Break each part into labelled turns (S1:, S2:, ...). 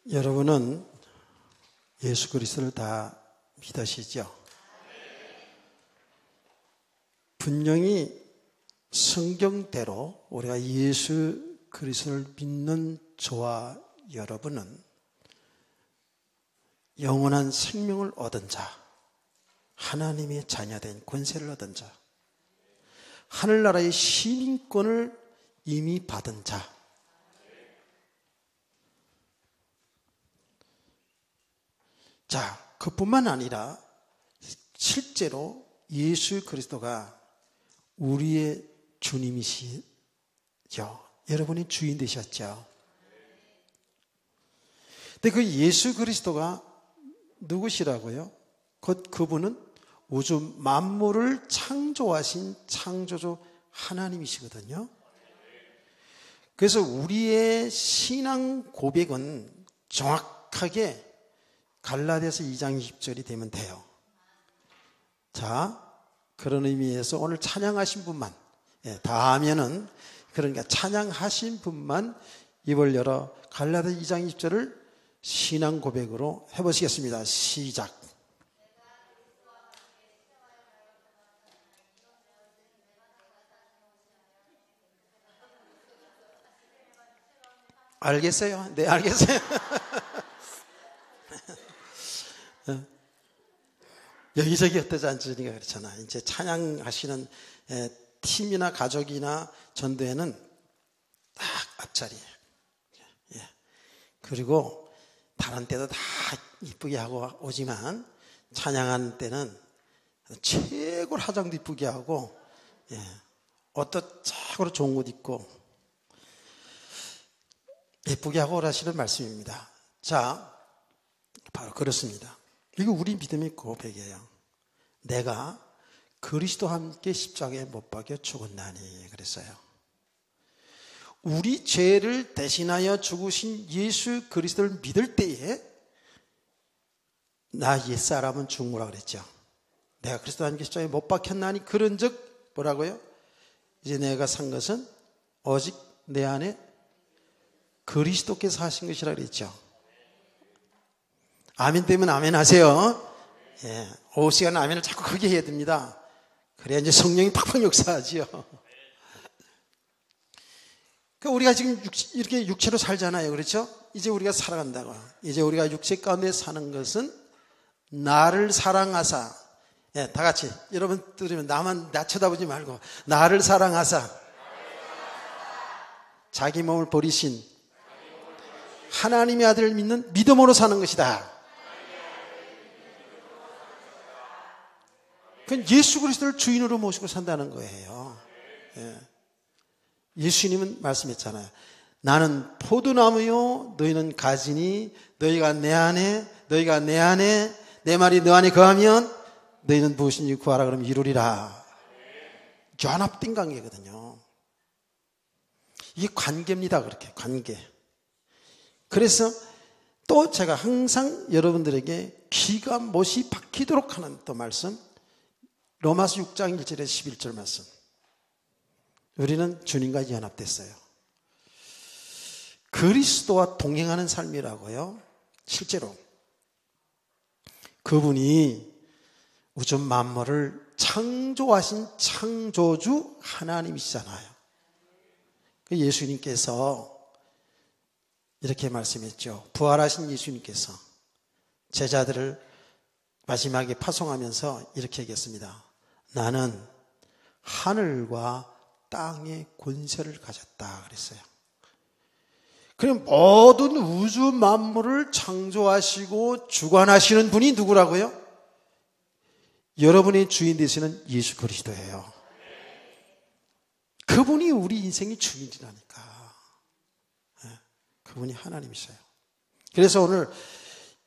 S1: 여러분은 예수 그리스도를 다 믿으시죠? 분명히 성경대로 우리가 예수 그리스도를 믿는 저와 여러분은 영원한 생명을 얻은 자, 하나님의 자녀된 권세를 얻은 자, 하늘나라의 시민권을 이미 받은 자, 자, 그뿐만 아니라 실제로 예수 그리스도가 우리의 주님이시죠. 여러분이 주인 되셨죠. 근데 그 예수 그리스도가 누구시라고요? 그분은 우주 만물을 창조하신 창조주 하나님이시거든요. 그래서 우리의 신앙 고백은 정확하게 갈라디아서 2장 20절이 되면 돼요. 자, 그런 의미에서 오늘 찬양하신 분만, 다 하면은, 그러니까 찬양하신 분만 입을 열어 갈라디아서 2장 20절을 신앙 고백으로 해보시겠습니다. 시작. 알겠어요? 네, 알겠어요. 여기저기 흩어져 앉으니까 그렇잖아. 이제 찬양하시는 팀이나 가족이나 전도회는 딱 앞자리에. 그리고 다른 때도 다 이쁘게 하고 오지만 찬양하는 때는 최고로 화장도 이쁘게 하고 옷도 최고로 좋은 옷 입고 예쁘게 하고 오라시는 말씀입니다. 자, 바로 그렇습니다. 이거 우리 믿음의 고백이에요. 내가 그리스도와 함께 십자가에 못 박여 죽었나니 그랬어요. 우리 죄를 대신하여 죽으신 예수 그리스도를 믿을 때에 나 옛사람은 죽으라 그랬죠. 내가 그리스도와 함께 십자가에 못 박혔나니 그런즉 뭐라고요? 이제 내가 산 것은 오직 내 안에 그리스도께서 하신 것이라 그랬죠. 아멘 되면 아멘 하세요. 오후 시간에 아멘을 자꾸 크게 해야 됩니다. 그래야 이제 성령이 팍팍 역사하지요. 그러니까 우리가 지금 이렇게 육체로 살잖아요. 그렇죠? 이제 우리가 살아간다고. 이제 우리가 육체 가운데 사는 것은 나를 사랑하사, 다 같이 여러분 들으면 나 쳐다보지 말고 나를 사랑하사 자기 몸을 버리신 하나님의 아들을 믿는 믿음으로 사는 것이다. 그건 예수 그리스도를 주인으로 모시고 산다는 거예요. 예수님은 말씀했잖아요. 나는 포도나무요 너희는 가지니 너희가 내 안에 내 말이 너 안에 거하면 너희는 무엇이든지 구하라 그러면 이루리라. 연합된 관계거든요. 이게 관계입니다. 그렇게 관계. 그래서 또 제가 항상 여러분들에게 귀가 못이 박히도록 하는 또 말씀, 로마서 6장 1절에서 11절 말씀. 우리는 주님과 연합됐어요. 그리스도와 동행하는 삶이라고요. 실제로 그분이 우주 만물을 창조하신 창조주 하나님이시잖아요. 예수님께서 이렇게 말씀했죠. 부활하신 예수님께서 제자들을 마지막에 파송하면서 이렇게 얘기했습니다. 나는 하늘과 땅의 권세를 가졌다 그랬어요. 그럼 모든 우주 만물을 창조하시고 주관하시는 분이 누구라고요? 여러분의 주인 되시는 예수 그리스도예요. 그분이 우리 인생의 주인이라니까. 그분이 하나님이세요. 그래서 오늘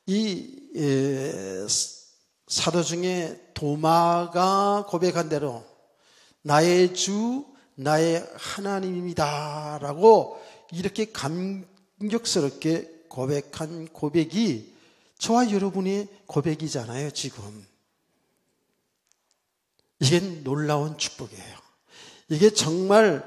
S1: 이 사도 중에 도마가 고백한 대로 나의 주, 나의 하나님입니다 라고 이렇게 감격스럽게 고백한 고백이 저와 여러분의 고백이잖아요. 지금 이게 놀라운 축복이에요. 이게 정말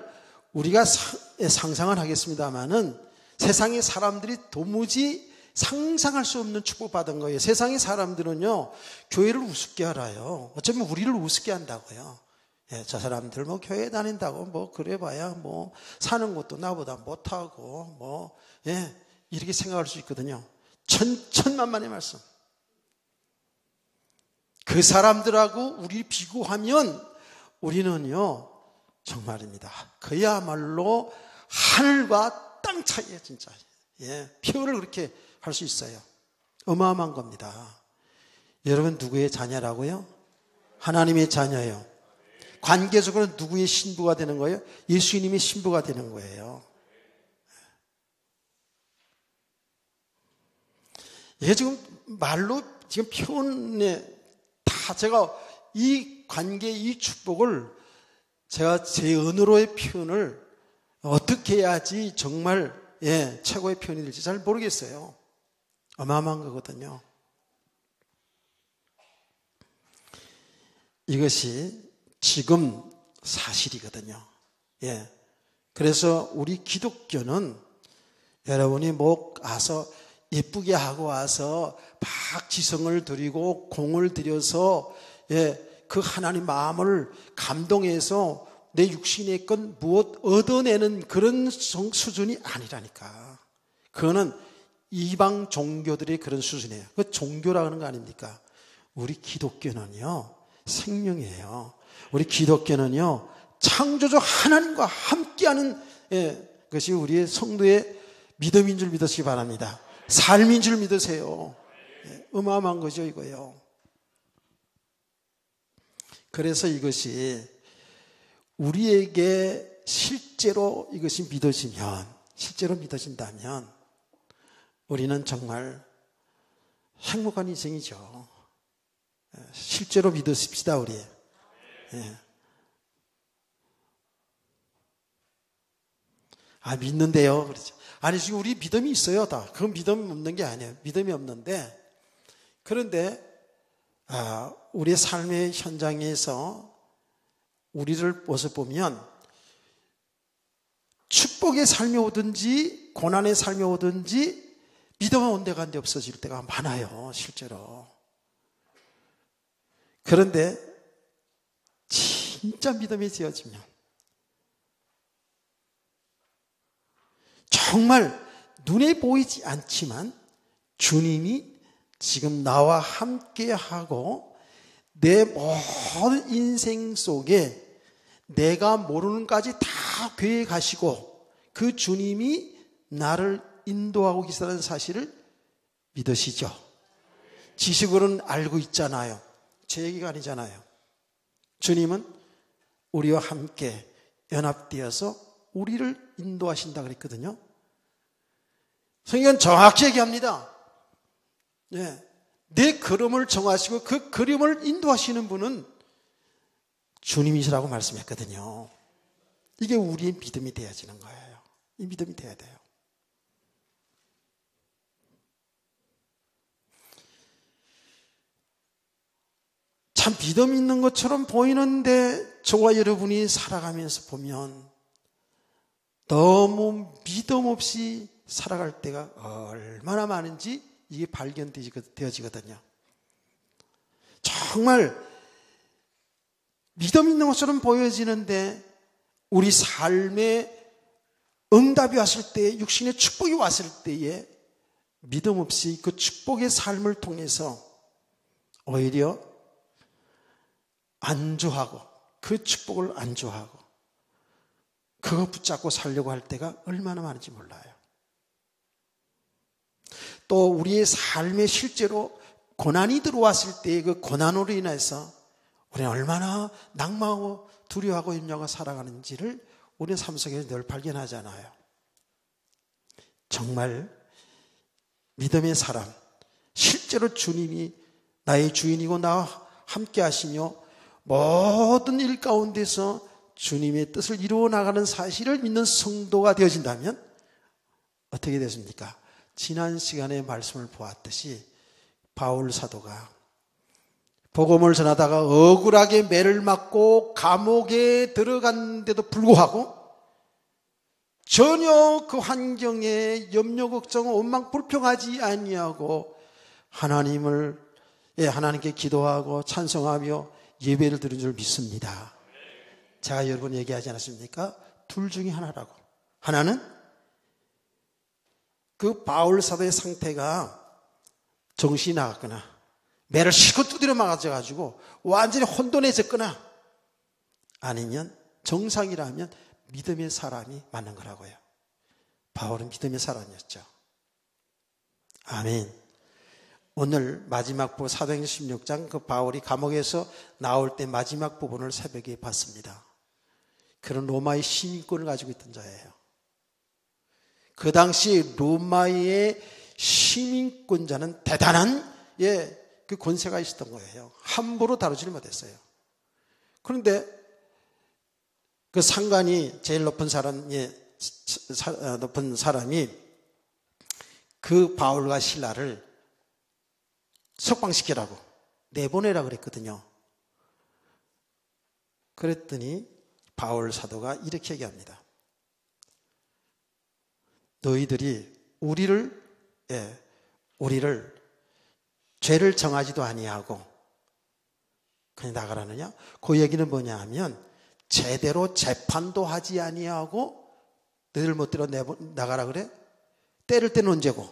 S1: 우리가 상상을 하겠습니다마는 세상의 사람들이 도무지 상상할 수 없는 축복받은 거예요. 세상의 사람들은요, 교회를 우습게 알아요. 어쩌면 우리를 우습게 한다고요. 예, 저 사람들 뭐 교회 다닌다고 뭐 그래봐야 뭐 사는 것도 나보다 못하고 뭐, 예, 이렇게 생각할 수 있거든요. 천만만의 말씀. 그 사람들하고 우리 비교하면 우리는요, 정말입니다. 그야말로 하늘과 땅 차이예요, 진짜. 예, 표현을 그렇게 할 수 있어요. 어마어마한 겁니다. 여러분 누구의 자녀라고요? 하나님의 자녀예요. 관계적으로 누구의 신부가 되는 거예요? 예수님의 신부가 되는 거예요. 이게 지금 말로 지금 표현에 다 제가 이 관계, 이 축복을 제가 제 언어로의 표현을 어떻게 해야지 정말 최고의 표현이 될지 잘 모르겠어요. 어마어마한 거거든요. 이것이 지금 사실이거든요. 예. 그래서 우리 기독교는 여러분이 뭐 와서 예쁘게 하고 와서 막 지성을 드리고 공을 들여서 그 하나님 마음을 감동해서 내 육신의 건 무엇 얻어내는 그런 수준이 아니라니까. 그거는 이방 종교들의 그런 수준이에요. 그 종교라고 하는 거 아닙니까? 우리 기독교는요, 생명이에요. 우리 기독교는요, 창조주 하나님과 함께하는 것이 우리의 성도의 믿음인 줄 믿으시기 바랍니다. 삶인 줄 믿으세요. 어마어마한 거죠, 이거요. 그래서 이것이 우리에게 실제로 이것이 실제로 믿어진다면 우리는 정말 행복한 인생이죠. 실제로 믿으십시다, 우리. 믿는데요. 그렇죠. 아니, 지금 우리 믿음이 있어요, 다. 그건 믿음이 없는 게 아니에요. 믿음이 없는데, 그런데, 우리의 삶의 현장에서 우리를 보면, 축복의 삶이 오든지, 고난의 삶이 오든지, 믿음은 온데간데 없어질 때가 많아요, 실제로. 그런데, 진짜 믿음이 되어지면, 정말 눈에 보이지 않지만 주님이 지금 나와 함께하고 내 모든 인생 속에 내가 모르는 까지 다 계획하시고 그 주님이 나를 인도하고 계시다는 사실을 믿으시죠? 지식으로는 알고 있잖아요. 제 얘기가 아니잖아요. 주님은 우리와 함께 연합되어서 우리를 인도하신다 그랬거든요. 성경은 정확히 얘기합니다. 내 걸음을 정하시고 그 걸음을 인도하시는 분은 주님이시라고 말씀했거든요. 이게 우리의 믿음이 되어지는 거예요. 이 믿음이 돼야 돼요. 참 믿음 있는 것처럼 보이는데 저와 여러분이 살아가면서 보면 너무 믿음 없이 살아갈 때가 얼마나 많은지 이게 발견되어지거든요. 정말 믿음 있는 것처럼 보여지는데 우리 삶에 응답이 왔을 때, 육신의 축복이 왔을 때에 믿음 없이 그 축복의 삶을 통해서 오히려 안주하고 그 축복을 안주하고 그거 붙잡고 살려고 할 때가 얼마나 많은지 몰라요. 또 우리의 삶에 실제로 고난이 들어왔을 때 그 고난으로 인해서 우리는 얼마나 낭망하고 두려워하고 염려하고 살아가는지를 우리의 삶 속에서 늘 발견하잖아요. 정말 믿음의 사람, 실제로 주님이 나의 주인이고 나와 함께 하시며 모든 일 가운데서 주님의 뜻을 이루어 나가는 사실을 믿는 성도가 되어진다면 어떻게 됐습니까? 지난 시간에 말씀을 보았듯이 바울 사도가 복음을 전하다가 억울하게 매를 맞고 감옥에 들어갔는데도 불구하고 전혀 그 환경에 염려 걱정 원망 불평하지 아니하고 하나님께 기도하고 찬송하며 예배를 드린 줄 믿습니다. 제가 여러분 얘기하지 않았습니까? 둘 중에 하나라고. 하나는 그 바울 사도의 상태가 정신이 나갔거나 매를 실컷 두드려 맞아가지고 완전히 혼돈해졌거나 아니면 정상이라면 믿음의 사람이 맞는 거라고요. 바울은 믿음의 사람이었죠. 아멘. 오늘 마지막 부분 사도행전 16장 그 바울이 감옥에서 나올 때 마지막 부분을 새벽에 봤습니다. 그런 로마의 시민권을 가지고 있던 자예요. 그 당시 로마의 시민권자는 대단한 그 권세가 있었던 거예요. 함부로 다루지를 못했어요. 그런데 그 상관이 제일 높은 사람이 그 바울과 실라를 석방시키라고 내보내라 그랬거든요. 그랬더니 바울 사도가 이렇게 얘기합니다. 너희들이 우리를 죄를 정하지도 아니하고 그냥 나가라느냐? 그 얘기는 뭐냐 하면 제대로 재판도 하지 아니하고 너희들 멋대로 나가라 그래? 때릴 때는 언제고?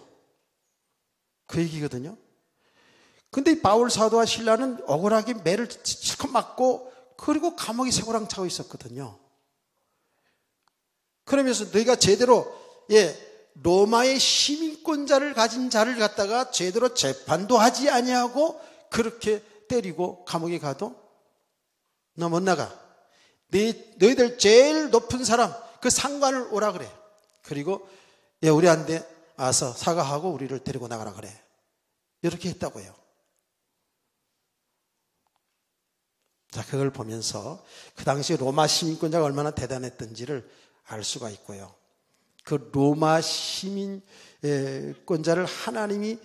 S1: 그 얘기거든요. 근데 바울 사도와 실라는 억울하게 매를 실컷 맞고 그리고 감옥에 쇠고랑 차고 있었거든요. 그러면서 너희가 제대로 로마의 시민권자를 가진 자를 갖다가 제대로 재판도 하지 아니하고 그렇게 때리고 감옥에 가도 너 못 나가. 너희들 제일 높은 사람 그 상관을 오라 그래. 그리고 우리한테 와서 사과하고 우리를 데리고 나가라 그래. 이렇게 했다고요. 자, 그걸 보면서 그 당시 로마 시민권자가 얼마나 대단했던지를 알 수가 있고요. 그 로마 시민권자를 하나님이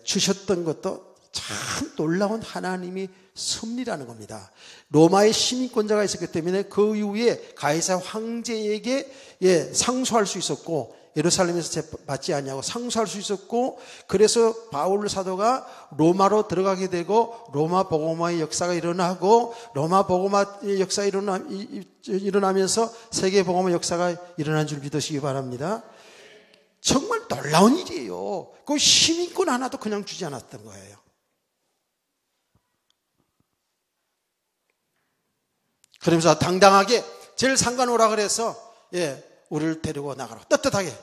S1: 주셨던 것도 참 놀라운 하나님의 섭리라는 겁니다. 로마의 시민권자가 있었기 때문에 그 이후에 가이사 황제에게 상소할 수 있었고 예루살렘에서 받지 아니하고 상소할 수 있었고 그래서 바울 사도가 로마로 들어가게 되고 로마 복음화의 역사가 일어나고 로마 복음화의 역사가 일어나면서 세계 복음화 역사가 일어난 줄 믿으시기 바랍니다. 정말 놀라운 일이에요. 그 시민권 하나도 그냥 주지 않았던 거예요. 그러면서 당당하게 제일 상관 오라 그래서 우리를 데리고 나가라. 떳떳하게.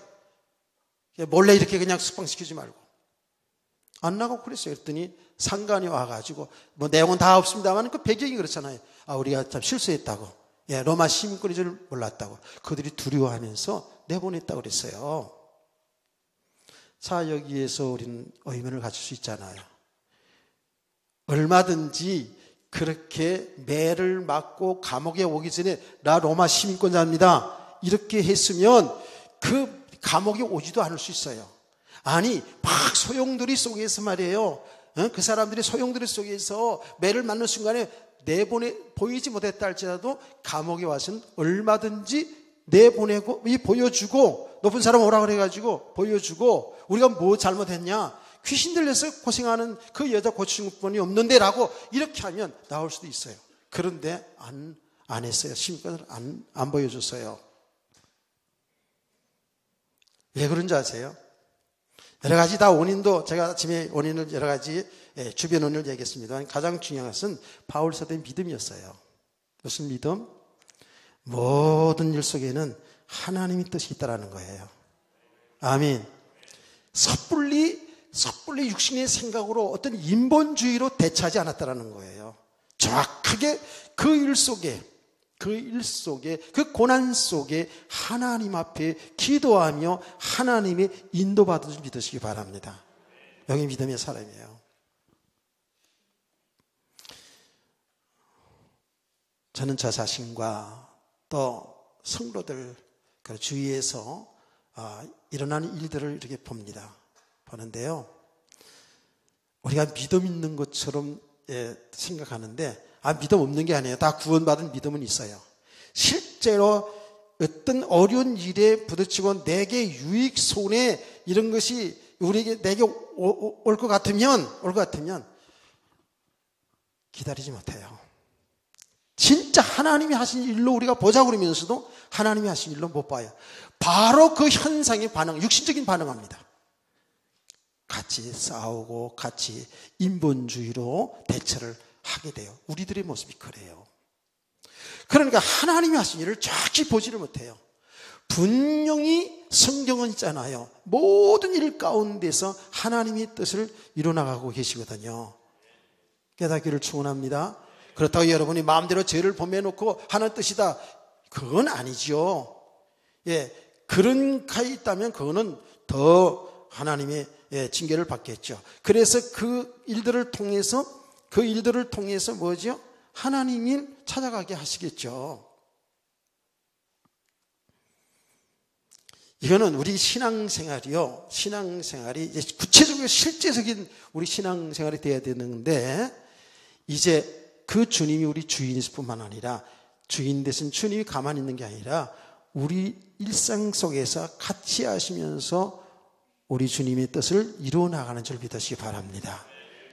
S1: 몰래 이렇게 그냥 석방시키지 말고. 안 나가고 그랬어요. 그랬더니 상관이 와가지고 뭐 내용은 다 없습니다만 그 배경이 그렇잖아요. 우리가 참 실수했다고. 로마 시민권인 줄 몰랐다고. 그들이 두려워하면서 내보냈다고 그랬어요. 자, 여기에서 우리는 의문을 가질 수 있잖아요. 얼마든지 그렇게 매를 맞고 감옥에 오기 전에 나 로마 시민권자입니다. 이렇게 했으면 그 감옥에 오지도 않을 수 있어요. 아니 막 소용돌이 속에서 말이에요. 그 사람들이 소용돌이 속에서 매를 맞는 순간에 보이지 못했다 할지라도 감옥에 와서는 얼마든지 내보내고 보여주고 높은 사람 오라 그래가지고 보여주고 우리가 뭐 잘못했냐 귀신 들려서 고생하는 그 여자 고치증분이 없는데 라고 이렇게 하면 나올 수도 있어요. 그런데 안 했어요. 시민권을 안 보여줬어요. 왜 그런지 아세요? 여러 가지 다 원인도 제가 아침에 원인을 여러 가지 주변 원인을 얘기했습니다. 가장 중요한 것은 바울 사도의 믿음이었어요. 무슨 믿음? 모든 일 속에는 하나님의 뜻이 있다라는 거예요. 아멘. 섣불리 육신의 생각으로 어떤 인본주의로 대처하지 않았다라는 거예요. 정확하게 그 일 속에 그 고난 속에 하나님 앞에 기도하며 하나님의 인도받은 줄 믿으시기 바랍니다. 여기 믿음의 사람이에요. 저는 저 자신과 또 성도들 그 주위에서 일어나는 일들을 이렇게 보는데요. 우리가 믿음 있는 것처럼 믿음 없는 게 아니에요. 다 구원받은 믿음은 있어요. 실제로 어떤 어려운 일에 부딪히고 내게 유익 손해 이런 것이 우리에게 내게 올 것 같으면 기다리지 못해요. 진짜 하나님이 하신 일로 우리가 보자 그러면서도 하나님이 하신 일로 못 봐요. 바로 그 현상에 육신적인 반응합니다. 같이 싸우고 같이 인본주의로 대처를 하게 돼요. 우리들의 모습이 그래요. 그러니까 하나님이 하신 일을 정확히 보지를 못해요. 분명히 성경은 있잖아요. 모든 일 가운데서 하나님의 뜻을 이뤄나가고 계시거든요. 깨닫기를 축원합니다. 그렇다고 여러분이 마음대로 죄를 범해놓고 하나님 뜻이다, 그건 아니죠. 예, 그런 가에 있다면 그거는 더 하나님의 징계를 받겠죠. 그래서 그 일들을 통해서 뭐죠? 하나님을 찾아가게 하시겠죠. 이거는 우리 신앙생활이 이제 구체적으로 실제적인 우리 신앙생활이 되어야 되는데, 이제 그 주님이 우리 주인이실 뿐만 아니라, 주인 대신 주님이 가만히 있는 게 아니라 우리 일상 속에서 같이 하시면서 우리 주님의 뜻을 이루어 나가는 줄 믿으시기 바랍니다.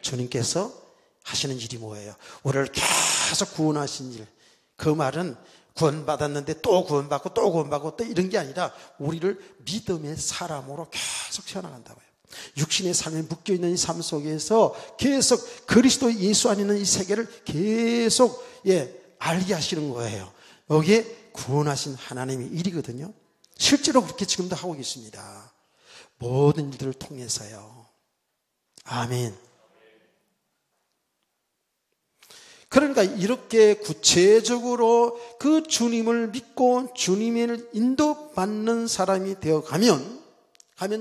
S1: 주님께서 하시는 일이 뭐예요? 우리를 계속 구원하신 일. 그 말은 구원받았는데 또 구원받고 또 구원받고 또 이런 게 아니라 우리를 믿음의 사람으로 계속 세워나간다고요. 육신의 삶에 묶여있는 이 삶 속에서 계속 그리스도 예수 안에 있는 이 세계를 계속 알게 하시는 거예요. 여기에 구원하신 하나님의 일이거든요. 실제로 그렇게 지금도 하고 계십니다. 모든 일들을 통해서요. 아멘. 그러니까 이렇게 구체적으로 그 주님을 믿고 주님을 인도받는 사람이 되어가면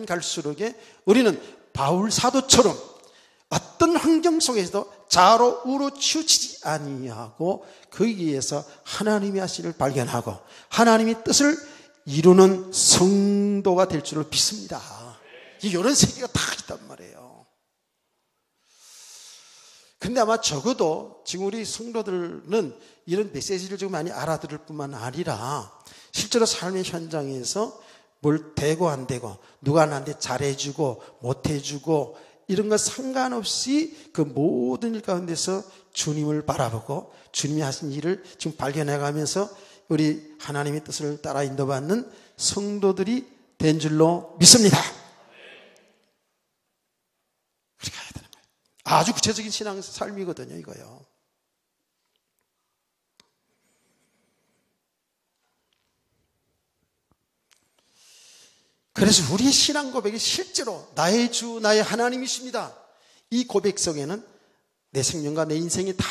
S1: 갈수록 우리는 바울 사도처럼 어떤 환경 속에서도 좌로 우로 치우치지 아니하고 거기에서 하나님의 하시를 발견하고 하나님의 뜻을 이루는 성도가 될 줄을 믿습니다. 이런 세계가 다 있단 말이에요. 근데 아마 적어도 지금 우리 성도들은 이런 메시지를 좀 많이 알아들을 뿐만 아니라 실제로 삶의 현장에서 뭘 되고 안 되고 누가 나한테 잘해주고 못해주고 이런 거 상관없이 그 모든 일 가운데서 주님을 바라보고 주님이 하신 일을 지금 발견해가면서 우리 하나님의 뜻을 따라 인도받는 성도들이 된 줄로 믿습니다. 그렇게 가야 되는 거예요. 아주 구체적인 신앙 삶이거든요, 이거요. 그래서 우리의 신앙 고백이 실제로 나의 주, 나의 하나님이십니다. 이 고백 속에는 내 생명과 내 인생이 다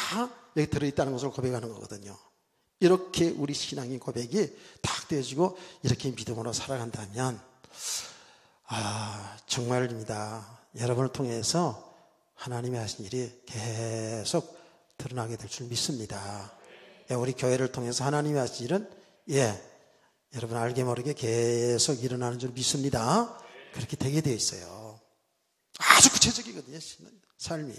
S1: 여기 들어있다는 것을 고백하는 거거든요. 이렇게 우리 신앙의 고백이 딱 되어지고 이렇게 믿음으로 살아간다면 정말입니다. 여러분을 통해서 하나님이 하신 일이 계속 드러나게 될 줄 믿습니다. 우리 교회를 통해서 하나님이 하신 일은 여러분 알게 모르게 계속 일어나는 줄 믿습니다. 그렇게 되게 되어 있어요. 아주 구체적이거든요, 삶이.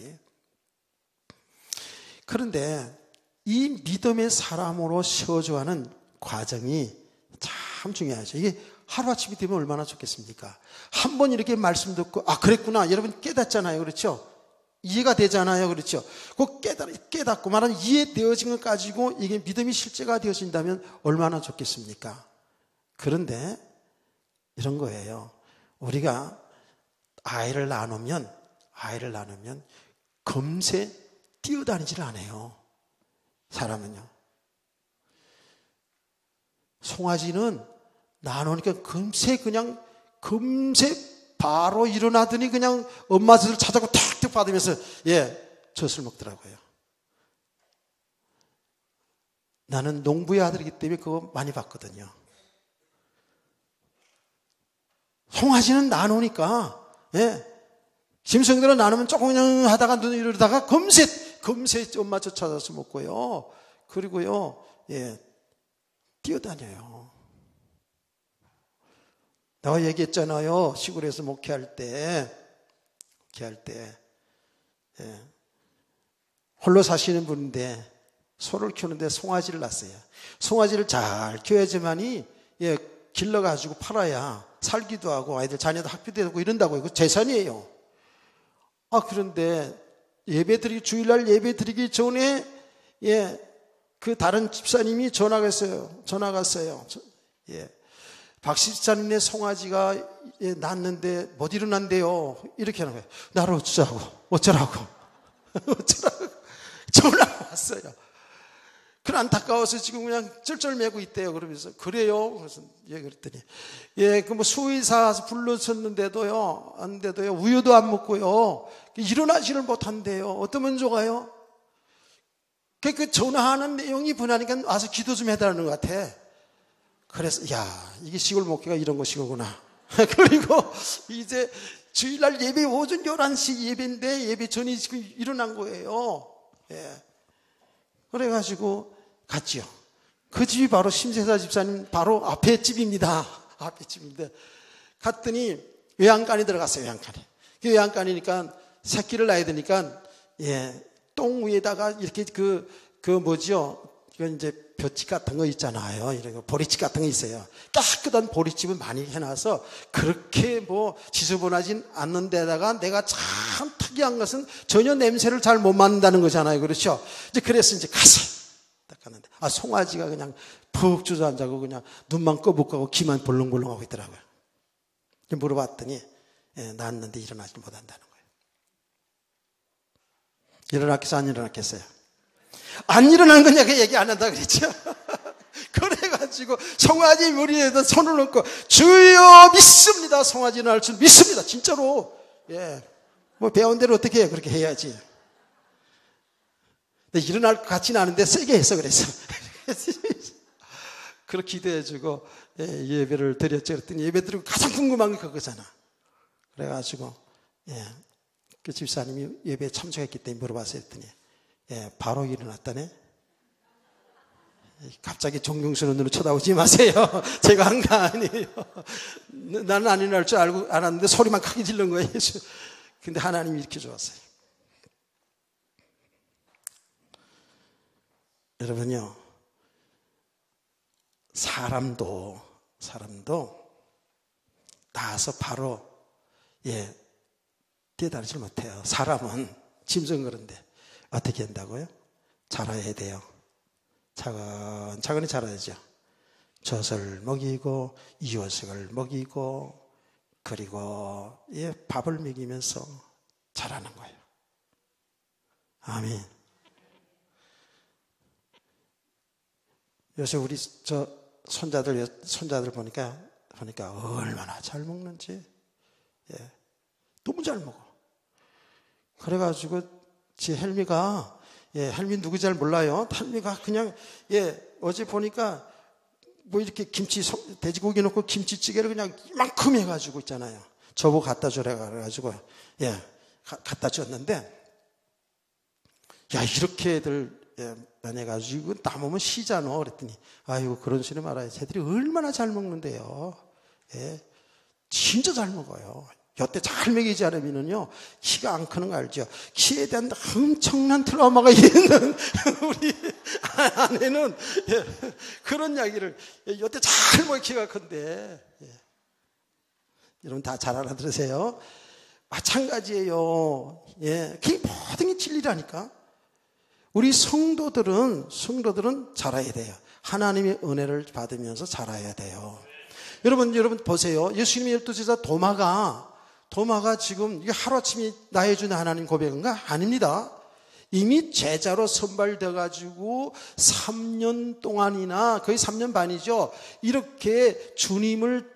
S1: 그런데 이 믿음의 사람으로 세워져가는 과정이 참 중요하죠. 이게 하루아침이 되면 얼마나 좋겠습니까? 한 번 이렇게 말씀 듣고 그랬구나, 여러분 깨닫잖아요, 그렇죠? 이해가 되잖아요, 그렇죠? 그 깨닫고 말하는 이해되어진 것 가지고 이게 믿음이 실제가 되어진다면 얼마나 좋겠습니까? 그런데 이런 거예요. 우리가 아이를 낳으면 금세 뛰어다니질 않아요. 사람은요. 송아지는 낳아놓으니까 금세 바로 일어나더니 그냥 엄마 젖을 찾아고 탁탁 받으면서 젖을 먹더라고요. 나는 농부의 아들이기 때문에 그거 많이 봤거든요. 송아지는 나누니까, 짐승들은 나누면 조금 그냥 하다가 눈을 이러다가 금세 엄마 젖 찾아서 먹고요. 그리고요, 뛰어다녀요. 내가 얘기했잖아요. 시골에서 목회할 때, 홀로 사시는 분인데, 소를 키우는데 송아지를 낳았어요. 송아지를 잘 키워야지만이 예, 길러가지고 팔아야 살기도 하고 아이들 자녀도 학비도 되고 이런다고요. 이거 재산이에요. 그런데 주일날 예배 드리기 전에, 그 다른 집사님이 전화가 왔어요. 예. 박 집사님네 송아지가 낳았는데 못 일어난대요. 이렇게 하는 거예요. 나를 어쩌라고. 전화가 왔어요. 그 안타까워서 지금 그냥 쩔쩔매고 있대요. 그러면서, 그래요? 그래서, 그랬더니, 수의사 불러쳤는데도요, 우유도 안 먹고요, 일어나지를 못한대요. 어떠면 좋아요? 그 전화하는 내용이 분하니까 와서 기도 좀 해달라는 것 같아. 그래서, 이게 시골 목회가 이런 것이구나. 그리고 이제 주일날 예배 오전 11시 예배인데 예배 전이 지금 일어난 거예요. 예. 그래가지고 갔지요. 그 집이 바로 심세사 집사님 바로 앞에 집입니다. 앞에 집인데 갔더니 외양간에 들어갔어요. 외양간에. 그 외양간이니까 새끼를 낳아야 되니까 똥 위에다가 이렇게 이건 이제 벼집 같은 거 있잖아요. 이런 거 보리집 같은 거 있어요. 깨끗한 보리집을 많이 해놔서 그렇게 지저분하진 않는 데다가 내가 참 특이한 것은 전혀 냄새를 잘 못 맡는다는 거잖아요. 그렇죠? 그래서 가서 딱 갔는데 송아지가 그냥 푹 주저앉아고 그냥 눈만 꺼북하고 귀만 벌렁벌렁 하고 있더라고요. 물어봤더니 낳았는데 일어나지 못한다는 거예요. 일어났겠어요? 안 일어났겠어요? 안 일어나는 건 내가 얘기 안 한다 그랬죠. 그래가지고 송아지 머리에다 손을 얹고 주여 믿습니다. 송아지는 할 줄 믿습니다. 진짜로. 배운 대로 어떻게 해요? 그렇게 해야지. 근데 일어날 것 같지는 않은데 세게 했어. 그래서 그렇게 기도해주고 예배를 드렸죠. 그랬더니 예배 드리고 가장 궁금한 게 그거잖아. 그래가지고 그 집사님이 예배에 참석했기 때문에 물어봤어요. 했더니 바로 일어났다네. 갑자기 존경스러운 눈으로 쳐다보지 마세요. 제가 한 거 아니에요. 나는 안 일어날 줄 알고 알았는데 소리만 크게 질른 거예요. 근데 하나님이 이렇게 좋았어요. 여러분요, 사람도 나와서 바로 뛰어다니지 못해요. 사람은 짐승 그런데 어떻게 한다고요? 자라야 돼요. 차근차근히 자라야죠. 젖을 먹이고 이유식을 먹이고 그리고 밥을 먹이면서 자라는 거예요. 아멘. 요새 우리 손자들 보니까 얼마나 잘 먹는지 너무 잘 먹어. 그래가지고 제 헬미가 헬미 누구 잘 몰라요. 헬미가 그냥 어제 보니까 이렇게 돼지고기 넣고 김치찌개를 그냥 이만큼 해가지고 있잖아요. 저보고 갖다 주라 그래가지고 갖다 줬는데 이렇게 애들 해가지고 남으면 쉬잖아. 그랬더니 아이고 그런 소리 말아요. 쟤들이 얼마나 잘 먹는데요. 진짜 잘 먹어요. 여태 잘 먹이지 않으면요 키가 안 크는 거 알죠? 키에 대한 엄청난 트라우마가 있는 우리 아내는 그런 이야기를 여태 잘 먹이 키가 큰데 여러분 다 잘 알아들으세요. 마찬가지예요. 그게 모든 게 진리라니까. 우리 성도들은 자라야 돼요. 하나님의 은혜를 받으면서 자라야 돼요. 여러분 보세요. 예수님의 12제자 도마가 지금 이게 하루아침에 나의 주 하나님 고백인가? 아닙니다. 이미 제자로 선발돼 가지고 3년 동안이나 거의 3년 반이죠. 이렇게 주님을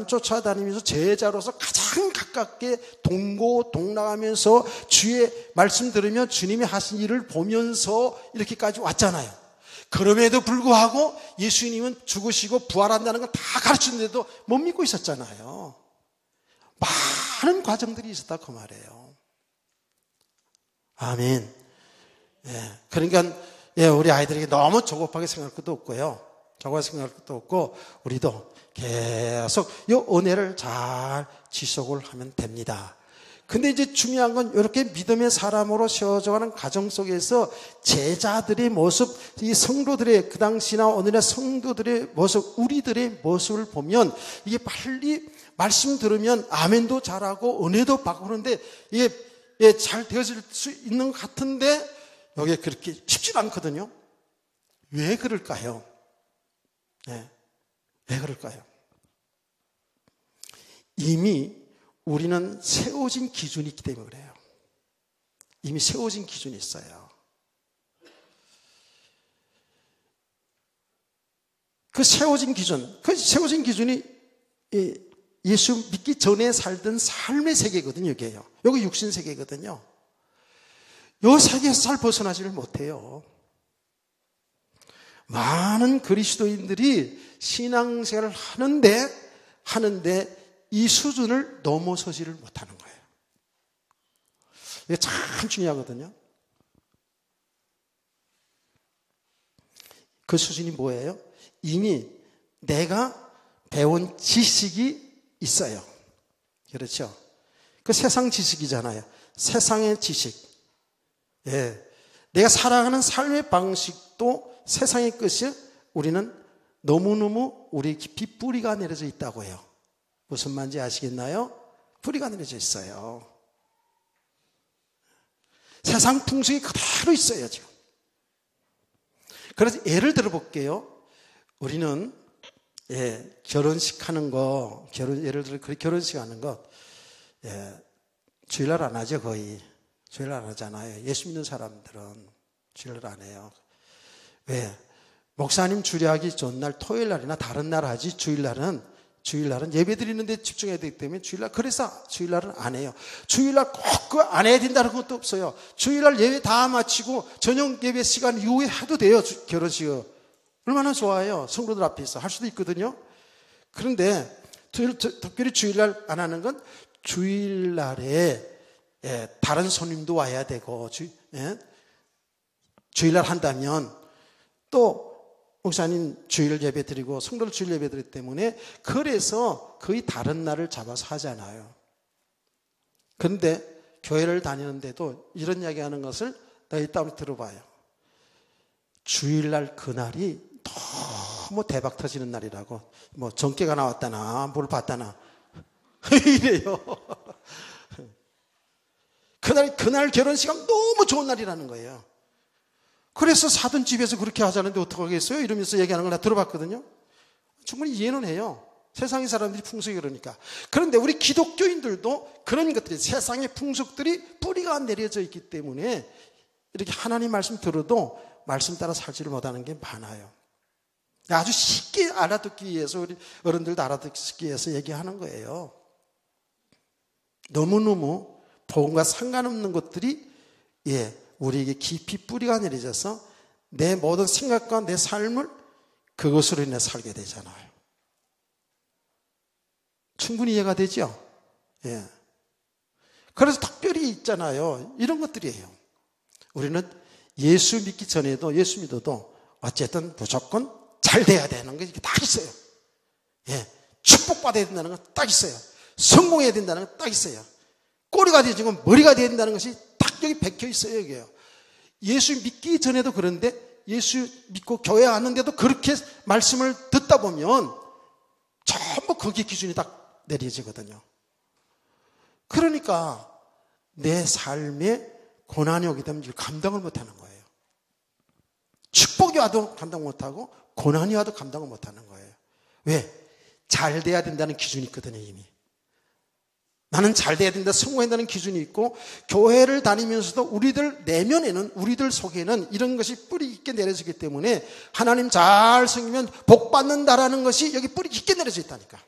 S1: 쫓아다니면서 제자로서 가장 가깝게 동고동락하면서 주의 말씀 들으며 주님이 하신 일을 보면서 이렇게까지 왔잖아요. 그럼에도 불구하고 예수님은 죽으시고 부활한다는 걸 다 가르치는데도 못 믿고 있었잖아요. 많은 과정들이 있었다 그 말이에요. 아멘. 그러니까 우리 아이들에게 너무 조급하게 생각할 것도 없고요. 조급하게 생각할 것도 없고 우리도 계속 이 은혜를 잘 지속을 하면 됩니다. 근데 이제 중요한 건 이렇게 믿음의 사람으로 세워져가는 가정 속에서 제자들의 모습, 이 성도들의 그 당시나 오늘의 성도들의 모습, 우리들의 모습을 보면 이게 빨리 말씀 들으면 아멘도 잘하고 은혜도 받고 그러는데 이게 잘 되어질 수 있는 것 같은데 이게 그렇게 쉽지 않거든요. 왜 그럴까요? 네. 왜 그럴까요? 이미 우리는 세워진 기준이 있기 때문에 그래요. 이미 세워진 기준이 있어요. 그 세워진 기준이 예수 믿기 전에 살던 삶의 세계거든요, 이게요. 여기 육신 세계거든요. 이 세계에서 잘 벗어나지를 못해요. 많은 그리스도인들이 신앙생활을 하는데 이 수준을 넘어서지를 못하는 거예요. 이게 참 중요하거든요. 그 수준이 뭐예요? 이미 내가 배운 지식이 있어요. 그렇죠? 그 세상 지식이잖아요. 세상의 지식. 예. 내가 살아가는 삶의 방식도 세상의 것이 우리는 너무너무 우리 깊이 뿌리가 내려져 있다고 해요. 무슨 말인지 아시겠나요? 뿌리가 내려져 있어요. 세상 풍속이 그대로 있어요, 지금. 그래서 예를 들어 볼게요. 우리는 결혼식 하는 거, 예를 들어 결혼식 하는 것, 주일날 안 하죠, 거의. 주일날 안 하잖아요. 예수 믿는 사람들은 주일날 안 해요. 왜? 목사님 주례하기 좋은 날 토요일 날이나 다른 날 하지 주일날은 예배 드리는데 집중해야 되기 때문에 그래서 주일날은 안 해요. 주일날 꼭 그거 안 해야 된다는 것도 없어요. 주일날 예배 다 마치고 저녁 예배 시간 이후에 해도 돼요, 결혼식을. 얼마나 좋아요. 성도들 앞에서 할 수도 있거든요. 그런데 특별히 주일날 안 하는 건 주일날에 다른 손님도 와야 되고 주일날 한다면 또 목사님 주일 예배 드리고 성도들 주일 예배 드리기 때문에 그래서 거의 다른 날을 잡아서 하잖아요. 그런데 교회를 다니는데도 이런 이야기 하는 것을 나 이따 한번 들어봐요. 주일날 그날이 너무 대박 터지는 날이라고. 뭐 전개가 나왔다나 뭘 봤다나 이래요. 그날 결혼식은 너무 좋은 날이라는 거예요. 그래서 사돈 집에서 그렇게 하자는데 어떡하겠어요? 이러면서 얘기하는 걸 나 들어봤거든요. 충분히 이해는 해요. 세상의 사람들이 풍속이 그러니까. 그런데 우리 기독교인들도 그런 것들이 세상의 풍속들이 뿌리가 내려져 있기 때문에 이렇게 하나님 말씀 들어도 말씀 따라 살지를 못하는 게 많아요. 아주 쉽게 알아듣기 위해서 우리 어른들도 알아듣기 위해서 얘기하는 거예요. 너무너무 복음과 상관없는 것들이 우리에게 깊이 뿌리가 내려져서 내 모든 생각과 내 삶을 그것으로 인해 살게 되잖아요. 충분히 이해가 되죠? 그래서 특별히 있잖아요. 이런 것들이에요. 우리는 예수 믿기 전에도 예수 믿어도 어쨌든 무조건 잘 돼야 되는 게 딱 있어요. 축복받아야 된다는 건 딱 있어요. 성공해야 된다는 건 딱 있어요. 꼬리가 되지고 머리가 돼야 된다는 것이 딱 여기 박혀 있어요, 여기요. 예수 믿기 전에도 그런데 예수 믿고 교회 왔는데도 그렇게 말씀을 듣다 보면 전부 거기에 기준이 딱 내려지거든요. 그러니까 내 삶에 고난이 오게 되면 감당을 못하는 거예요. 축복이 와도 감당 못하고 고난이 와도 감당을 못하는 거예요. 왜? 잘 돼야 된다는 기준이 있거든요, 이미. 나는 잘 돼야 된다, 성공해야 된다는 기준이 있고 교회를 다니면서도 우리들 내면에는 우리들 속에는 이런 것이 뿌리 깊게 내려지기 때문에 하나님 잘 섬기면 복 받는다라는 것이 여기 뿌리 깊게 내려져 있다니까.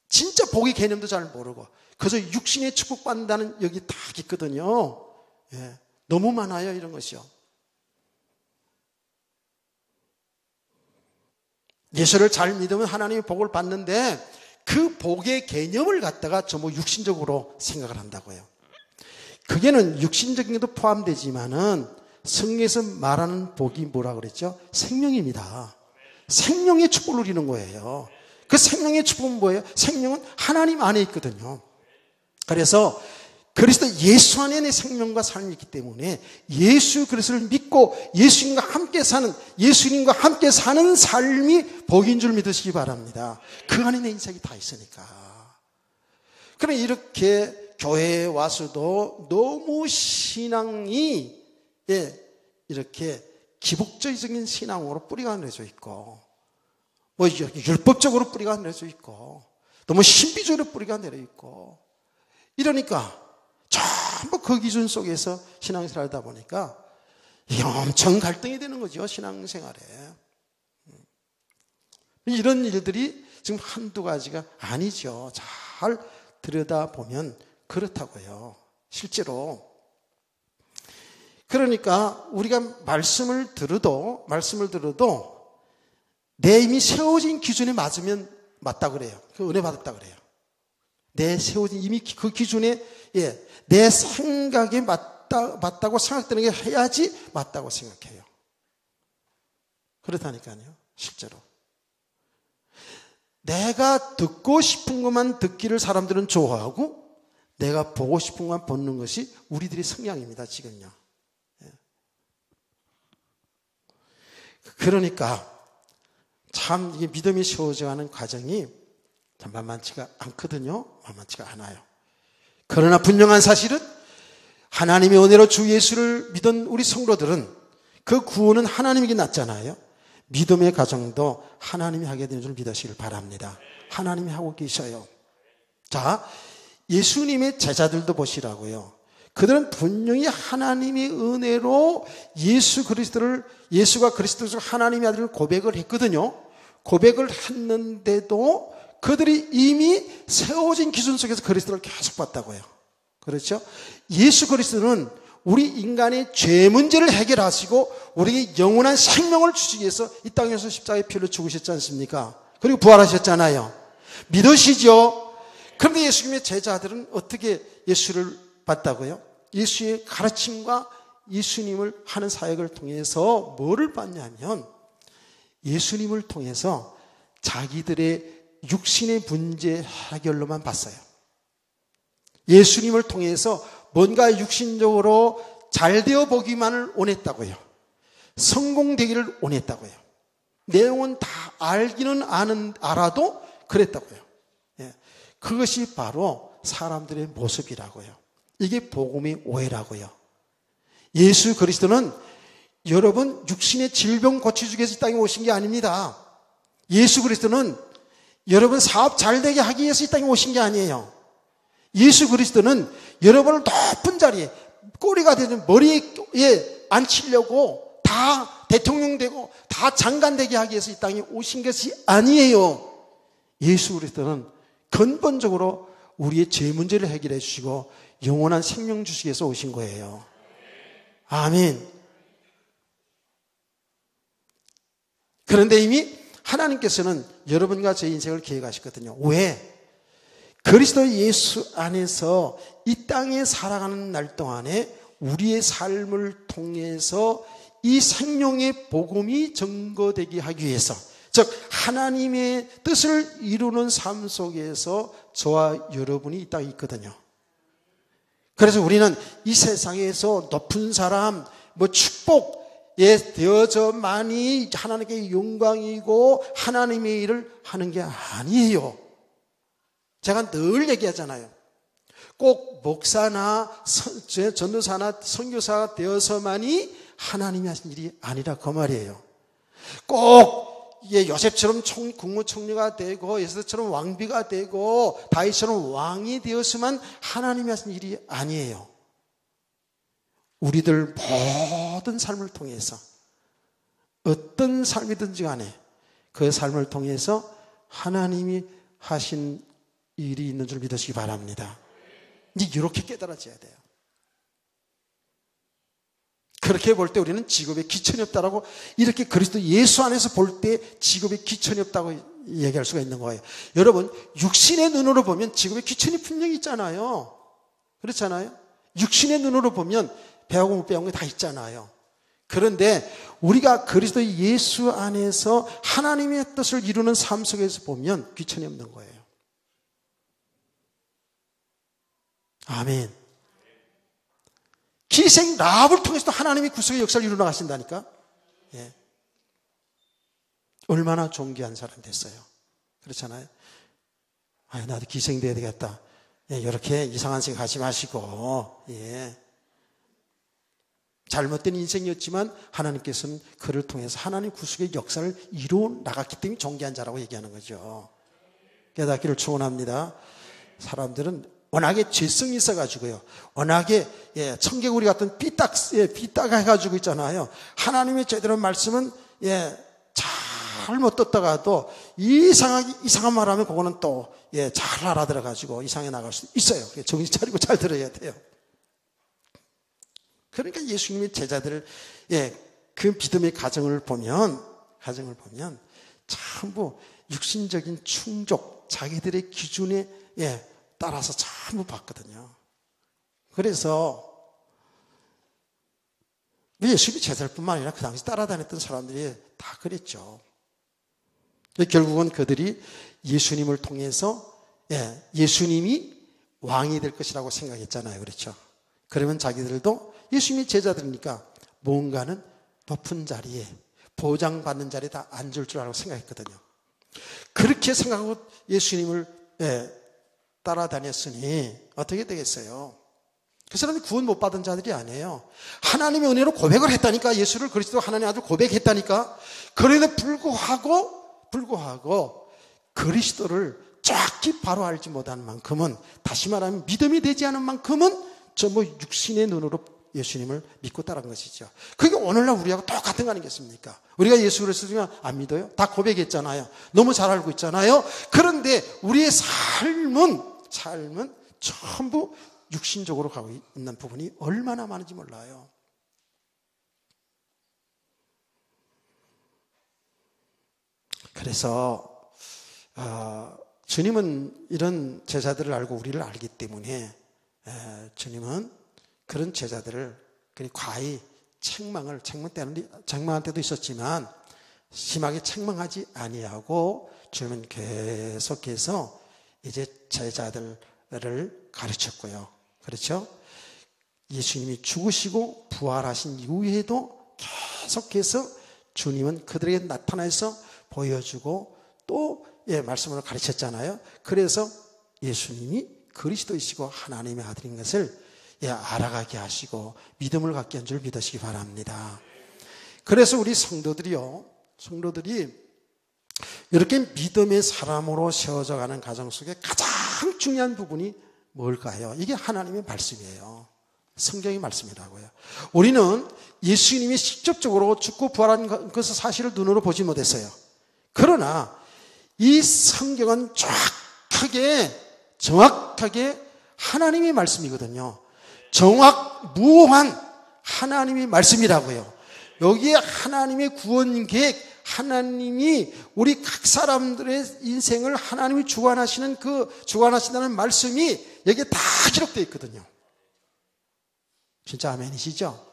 S1: 진짜 복의 개념도 잘 모르고 그래서 육신의 축복받는다는 여기 딱 있거든요. 너무 많아요, 이런 것이요. 예수를 잘 믿으면 하나님의 복을 받는데 그 복의 개념을 갖다가 전부 육신적으로 생각을 한다고요. 그게는 육신적인 것도 포함되지만은 성경에서 말하는 복이 뭐라 그랬죠? 생명입니다. 생명의 축복을 누리는 거예요. 그 생명의 축복은 뭐예요? 생명은 하나님 안에 있거든요. 그래서 그리스도 예수 안에 내 생명과 삶이 있기 때문에 예수 그리스도를 믿고 예수님과 함께 사는 삶이 복인 줄 믿으시기 바랍니다. 그 안에 내 인생이 다 있으니까. 그럼 이렇게 교회에 와서도 너무 신앙이 이렇게 기복적인 신앙으로 뿌리가 내려져 있고, 뭐 율법적으로 뿌리가 내려져 있고, 너무 신비주의로 뿌리가 내려 있고, 이러니까 전부 그 기준 속에서 신앙생활을 하다 보니까 엄청 갈등이 되는 거죠, 신앙생활에. 이런 일들이 지금 한두 가지가 아니죠. 잘 들여다보면 그렇다고요, 실제로. 그러니까 우리가 말씀을 들어도 내 이미 세워진 기준에 맞으면 맞다 그래요. 그 은혜 받았다 그래요. 내 세워진 이미 그 기준에, 내 생각에 맞다고 생각되는 게 해야지 맞다고 생각해요. 그렇다니까요, 실제로. 내가 듣고 싶은 것만 듣기를 사람들은 좋아하고, 내가 보고 싶은 것만 보는 것이 우리들의 성향입니다, 지금요. 그러니까 참 이게 믿음이 세워져가는 과정이 참 만만치가 않거든요. 만만치가 않아요. 그러나 분명한 사실은 하나님의 은혜로 주 예수를 믿은 우리 성도들은 그 구원은 하나님에게 났잖아요. 믿음의 과정도 하나님이 하게 되는 줄 믿으시길 바랍니다. 하나님이 하고 계셔요. 자, 예수님의 제자들도 보시라고요. 그들은 분명히 하나님의 은혜로 예수가 그리스도를 하나님의 아들을 고백을 했거든요. 고백을 했는데도 그들이 이미 세워진 기준 속에서 그리스도를 계속 봤다고요. 그렇죠? 예수 그리스도는 우리 인간의 죄 문제를 해결하시고 우리에게 영원한 생명을 주시기 위해서 이 땅에서 십자가의 피로 죽으셨지 않습니까? 그리고 부활하셨잖아요. 믿으시죠? 그런데 예수님의 제자들은 어떻게 예수를 봤다고요? 예수의 가르침과 예수님을 하는 사역을 통해서 뭐를 봤냐면, 예수님을 통해서 자기들의 육신의 문제 해결로만 봤어요. 예수님을 통해서 뭔가 육신적으로 잘 되어 보기만을 원했다고요. 성공되기를 원했다고요. 내용은 다 알기는 알아도 그랬다고요. 그것이 바로 사람들의 모습이라고요. 이게 복음의 오해라고요. 예수 그리스도는 여러분 육신의 질병 고쳐주기 위해서 이 땅에 오신 게 아닙니다. 예수 그리스도는 여러분 사업 잘 되게 하기 위해서 이 땅에 오신 게 아니에요. 예수 그리스도는 여러분을 높은 자리에, 꼬리가 되는 머리에 앉히려고 다 대통령 되고 다 장관 되게 하기 위해서 이 땅에 오신 것이 아니에요. 예수 그리스도는 근본적으로 우리의 죄 문제를 해결해 주시고 영원한 생명 주시기 위해서 오신 거예요. 아멘. 그런데 이미 하나님께서는 여러분과 제 인생을 계획하셨거든요. 왜? 그리스도 예수 안에서 이 땅에 살아가는 날 동안에 우리의 삶을 통해서 이 생명의 복음이 증거되게 하기 위해서, 즉 하나님의 뜻을 이루는 삶 속에서 저와 여러분이 이 땅에 있거든요. 그래서 우리는 이 세상에서 높은 사람, 축복에 되어져만이 하나님께 영광이고 하나님의 일을 하는 게 아니에요. 제가 늘 얘기하잖아요. 꼭 목사나 전도사나 선교사가 되어서만이 하나님이 하신 일이 아니라 그 말이에요. 꼭 요셉처럼 국무총리가 되고 예수처럼 왕비가 되고 다윗처럼 왕이 되었으면 하나님이 하신 일이 아니에요. 우리들 모든 삶을 통해서 어떤 삶이든지 간에 그 삶을 통해서 하나님이 하신 일이 있는 줄 믿으시기 바랍니다. 이렇게 깨달아져야 돼요. 그렇게 볼 때 우리는 직업에 기천이 없다라고, 이렇게 그리스도 예수 안에서 볼 때 직업에 기천이 없다고 얘기할 수가 있는 거예요. 여러분, 육신의 눈으로 보면 직업에 기천이 분명히 있잖아요. 그렇잖아요. 육신의 눈으로 보면 배우고 못 배운 게 다 있잖아요. 그런데 우리가 그리스도 예수 안에서 하나님의 뜻을 이루는 삶 속에서 보면 귀천이 없는 거예요. 아멘. 희생 라합을 통해서도 하나님이 구속의 역사를 이루어 가신다니까. 예. 얼마나 존귀한 사람이 됐어요. 그렇잖아요. 아, 나도 기생돼야 되겠다. 예, 이렇게 이상한 생각 하지 마시고, 예. 잘못된 인생이었지만 하나님께서는 그를 통해서 하나님 구속의 역사를 이루어 나갔기 때문에 존귀한 자라고 얘기하는 거죠. 깨닫기를 축원합니다. 사람들은 워낙에 죄성이 있어가지고요. 워낙에 청개구리 같은 삐딱 해가지고 있잖아요. 하나님의 제대로 말씀은 잘못 듣다가도 이상한 말하면 그거는 또 잘 알아들어가지고 이상해 나갈 수 있어요. 정신 차리고 잘 들어야 돼요. 그러니까 예수님의 제자들 그 믿음의 가정을 보면 전부 육신적인 충족, 자기들의 기준에 따라서 전부 봤거든요. 그래서 예수님의 제자들뿐만 아니라 그 당시 따라다녔던 사람들이 다 그랬죠. 결국은 그들이 예수님을 통해서 예수님이 왕이 될 것이라고 생각했잖아요. 그렇죠? 그러면 자기들도 예수님의 제자들이니까 뭔가는 높은 자리에, 보장받는 자리에 다 앉을 줄 알고 생각했거든요. 그렇게 생각하고 예수님을 따라다녔으니 어떻게 되겠어요? 그 사람이 구원 못 받은 자들이 아니에요. 하나님의 은혜로 고백을 했다니까. 예수를 그리스도 하나님 아들 고백했다니까. 그래도 불구하고 그리스도를 정확히 바로 알지 못하는 만큼은, 다시 말하면 믿음이 되지 않은 만큼은 전부 육신의 눈으로 예수님을 믿고 따라간 것이죠. 그게 오늘날 우리하고 똑같은 거 아니겠습니까? 우리가 예수 그리스도면 안 믿어요? 다 고백했잖아요. 너무 잘 알고 있잖아요. 그런데 우리의 삶은 전부 육신적으로 가고 있는 부분이 얼마나 많은지 몰라요. 그래서 주님은 이런 제자들을 알고 우리를 알기 때문에 주님은 그런 제자들을 과히 책망한 때도 있었지만 심하게 책망하지 아니하고 주님은 계속해서 이제 제자들을 가르쳤고요. 그렇죠? 예수님이 죽으시고 부활하신 이후에도 계속해서 주님은 그들에게 나타나서 보여주고 또 말씀으로 가르쳤잖아요. 그래서 예수님이 그리스도이시고 하나님의 아들인 것을 알아가게 하시고 믿음을 갖게 한 줄 믿으시기 바랍니다. 그래서 우리 성도들이 이렇게 믿음의 사람으로 세워져 가는 과정 속에 가장 중요한 부분이 뭘까요? 이게 하나님의 말씀이에요. 성경의 말씀이라고요. 우리는 예수님이 직접적으로 죽고 부활한 것을 사실을 눈으로 보지 못했어요. 그러나 이 성경은 정확하게 하나님의 말씀이거든요. 무한 하나님의 말씀이라고요. 여기에 하나님의 구원 계획, 하나님이 우리 각 사람들의 인생을 하나님이 주관하신다는 말씀이 여기에 다 기록되어 있거든요. 진짜 아멘이시죠?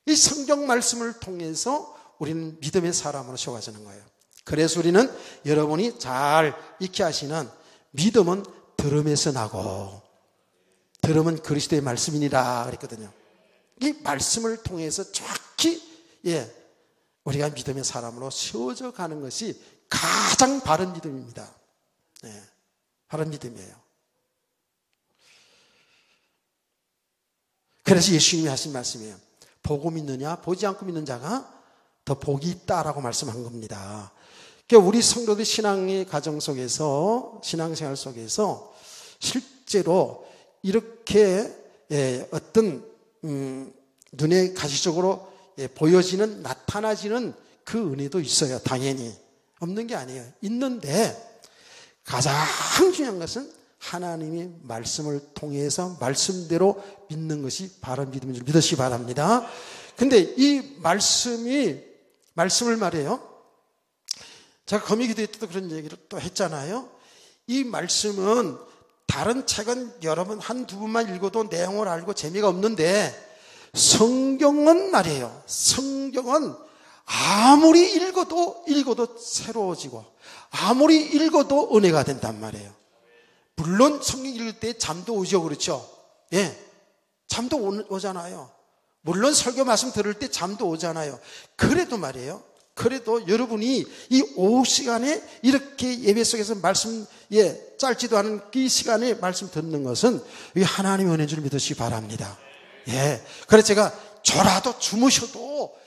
S1: 이 성경 말씀을 통해서 우리는 믿음의 사람으로 세워가는 거예요. 그래서 우리는 여러분이 잘 익히 아시는 믿음은 들음에서 나고 들음은 그리스도의 말씀이니라 그랬거든요. 이 말씀을 통해서 정확히 우리가 믿음의 사람으로 세워져 가는 것이 가장 바른 믿음입니다. 바른 믿음이에요. 그래서 예수님이 하신 말씀이에요. 보고 믿느냐 보지 않고 믿는 자가 더 복이 있다라고 말씀한 겁니다. 그러니까 우리 성도들 신앙의 가정 속에서, 신앙생활 속에서 실제로 이렇게 어떤 눈에 가시적으로 보여지는, 나타나지는 그 은혜도 있어요. 당연히 없는 게 아니에요. 있는데 가장 중요한 것은 하나님의 말씀을 통해서 말씀대로 믿는 것이 바른 믿음인 줄 믿으시기 바랍니다. 근데 이 말씀을 말해요. 제가 거미기도회 때도 그런 얘기를 또 했잖아요. 이 말씀은 다른 책은 여러분 한두 번만 읽어도 내용을 알고 재미가 없는데 성경은 말이에요. 성경은 아무리 읽어도 새로워지고 아무리 읽어도 은혜가 된단 말이에요. 물론 성경 읽을 때 잠도 오죠. 그렇죠? 잠도 오잖아요. 물론 설교 말씀 들을 때 잠도 오잖아요. 그래도 말이에요. 그래도 여러분이 이 오후 시간에 이렇게 예배 속에서 말씀, 짧지도 않은 이 시간에 말씀 듣는 것은 이 하나님의 은혜인 줄 믿으시기 바랍니다. 그래서 제가 저라도 주무셔도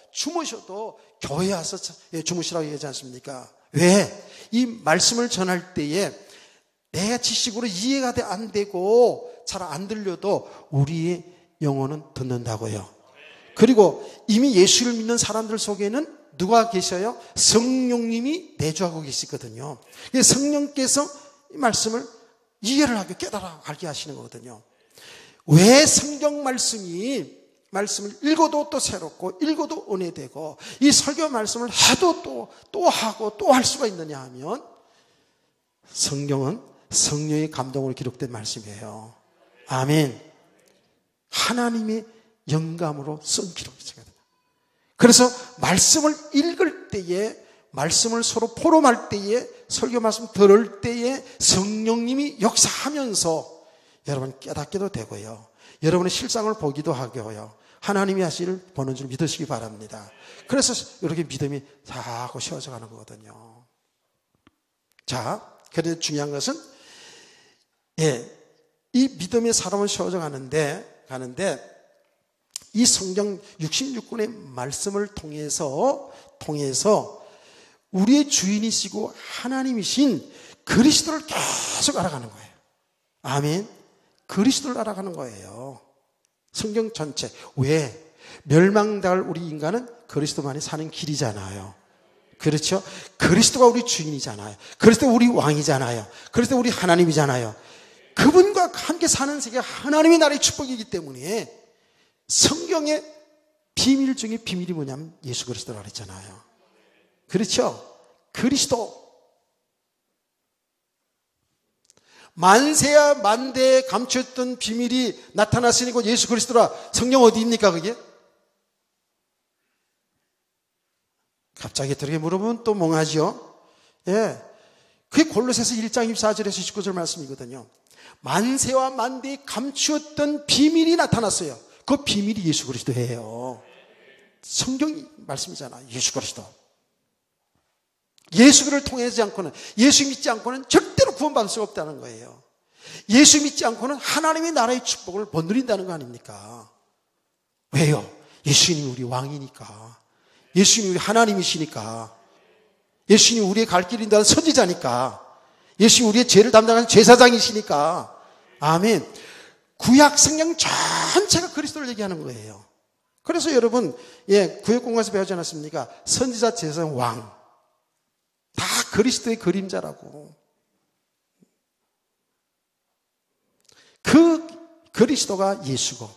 S1: 교회에 와서 주무시라고 얘기하지 않습니까? 왜? 이 말씀을 전할 때에 내 지식으로 이해가 안 되고 잘 안 들려도 우리의 영혼은 듣는다고요. 그리고 이미 예수를 믿는 사람들 속에는 누가 계셔요? 성령님이 내주하고 계시거든요. 성령께서 이 말씀을 이해를 하게 깨달아 알게 하시는 거거든요. 왜 성경 말씀을 읽어도 또 새롭고 읽어도 은혜되고 이 설교 말씀을 해도 또 하고 또 할 수가 있느냐 하면 성경은 성령의 감동으로 기록된 말씀이에요. 아멘. 하나님의 영감으로 쓴 기록이거든요. 그래서 말씀을 읽을 때에, 말씀을 서로 포럼할 때에, 설교 말씀 들을 때에 성령님이 역사하면서 여러분 깨닫게도 되고요. 여러분의 실상을 보기도 하고요. 하나님이 하시를 보는 줄 믿으시기 바랍니다. 그래서 이렇게 믿음이 자꾸 세워져 가는 거거든요. 자, 그런데 중요한 것은 이 믿음의 사람을 세워져 가는데 이 성경 66권의 말씀을 통해서 우리의 주인이시고 하나님이신 그리스도를 계속 알아가는 거예요. 아멘. 그리스도를 알아가는 거예요. 성경 전체. 왜? 멸망당할 우리 인간은 그리스도만이 사는 길이잖아요. 그렇죠? 그리스도가 우리 주인이잖아요. 그리스도가 우리 왕이잖아요. 그리스도가 우리 하나님이잖아요. 그분과 함께 사는 세계가 하나님의 나라의 축복이기 때문에 성경의 비밀 중에 비밀이 뭐냐면 예수 그리스도라고 그랬잖아요. 그렇죠? 그리스도. 만세야 만대에 감추었던 비밀이 나타났으니 곧 예수 그리스도라. 성경 어디입니까 그게? 갑자기 그렇게 물어보면 또 멍하죠. 그게 골로새서 1장 24절에서 19절 말씀이거든요. 만세와 만대에 감추었던 비밀이 나타났어요. 그 비밀이 예수 그리스도예요. 성경이 말씀이잖아요. 예수 그리스도. 예수를 통하지 않고는, 예수 믿지 않고는 절대로 구원받을 수가 없다는 거예요. 예수 믿지 않고는 하나님의 나라의 축복을 못 누린다는 거 아닙니까? 왜요? 예수님이 우리 왕이니까. 예수님이 우리 하나님이시니까. 예수님이 우리의 갈 길을 인도하는 선지자니까. 예수님이 우리의 죄를 담당하는 제사장이시니까. 아멘. 구약 성경 전체가 그리스도를 얘기하는 거예요. 그래서 여러분, 구약 공간에서 배우지 않았습니까? 선지자, 제사장, 왕. 다 그리스도의 그림자라고. 그 그리스도가 예수고,